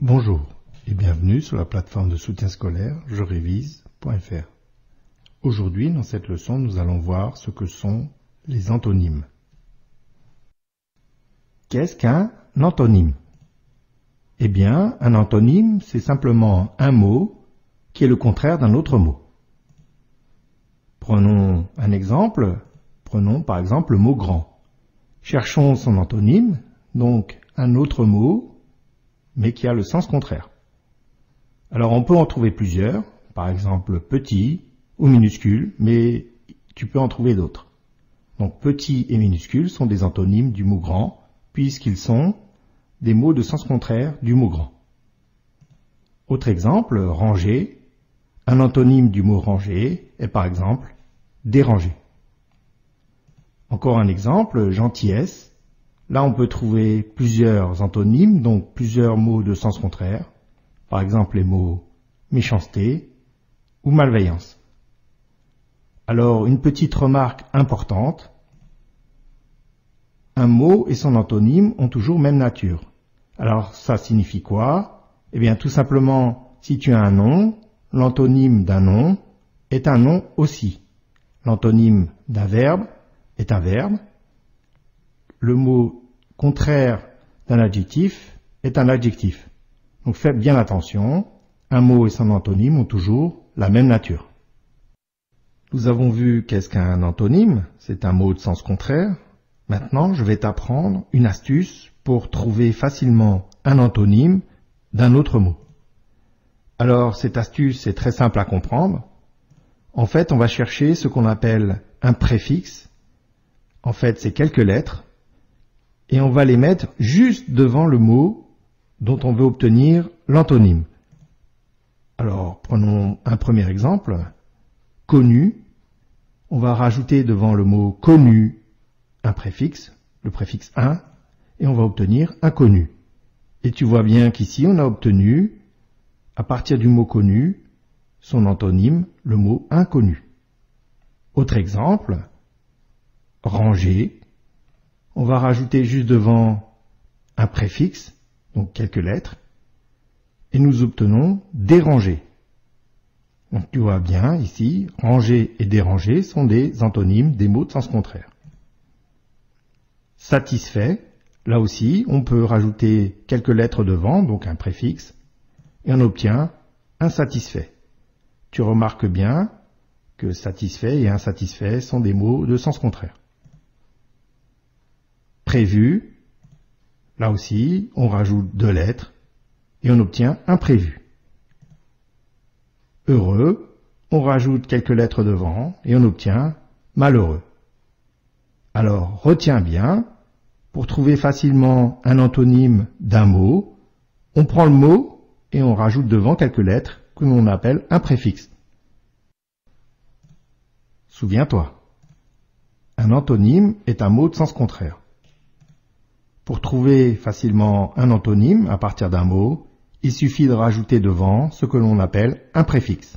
Bonjour et bienvenue sur la plateforme de soutien scolaire jerévise.fr. Aujourd'hui, dans cette leçon, nous allons voir ce que sont les antonymes. Qu'est-ce qu'un antonyme? Eh bien, un antonyme, c'est simplement un mot qui est le contraire d'un autre mot. Prenons un exemple. Prenons par exemple le mot grand. Cherchons son antonyme, donc un autre mot, mais qui a le sens contraire. Alors on peut en trouver plusieurs, par exemple petit ou minuscule, mais tu peux en trouver d'autres. Donc petit et minuscule sont des antonymes du mot grand, puisqu'ils sont des mots de sens contraire du mot grand. Autre exemple, ranger. Un antonyme du mot ranger est par exemple déranger. Encore un exemple, gentillesse. Là, on peut trouver plusieurs antonymes, donc plusieurs mots de sens contraire. Par exemple, les mots méchanceté ou malveillance. Alors, une petite remarque importante. Un mot et son antonyme ont toujours même nature. Alors, ça signifie quoi? Eh bien, tout simplement, si tu as un nom, l'antonyme d'un nom est un nom aussi. L'antonyme d'un verbe est un verbe. Le mot contraire d'un adjectif est un adjectif. Donc faites bien attention, un mot et son antonyme ont toujours la même nature. Nous avons vu qu'est-ce qu'un antonyme, c'est un mot de sens contraire. Maintenant, je vais t'apprendre une astuce pour trouver facilement un antonyme d'un autre mot. Alors cette astuce est très simple à comprendre. En fait, on va chercher ce qu'on appelle un préfixe. En fait, c'est quelques lettres. Et on va les mettre juste devant le mot dont on veut obtenir l'antonyme. Alors, prenons un premier exemple. Connu. On va rajouter devant le mot connu un préfixe, le préfixe un, et on va obtenir inconnu. Et tu vois bien qu'ici, on a obtenu, à partir du mot connu, son antonyme, le mot inconnu. Autre exemple, ranger. On va rajouter juste devant un préfixe, donc quelques lettres, et nous obtenons déranger. Donc tu vois bien ici, ranger et déranger sont des antonymes, des mots de sens contraire. Satisfait, là aussi, on peut rajouter quelques lettres devant, donc un préfixe, et on obtient insatisfait. Tu remarques bien que satisfait et insatisfait sont des mots de sens contraire. Prévu, là aussi, on rajoute deux lettres et on obtient imprévu. Heureux, on rajoute quelques lettres devant et on obtient malheureux. Alors, retiens bien, pour trouver facilement un antonyme d'un mot, on prend le mot et on rajoute devant quelques lettres que l'on appelle un préfixe. Souviens-toi, un antonyme est un mot de sens contraire. Pour trouver facilement un antonyme à partir d'un mot, il suffit de rajouter devant ce que l'on appelle un préfixe.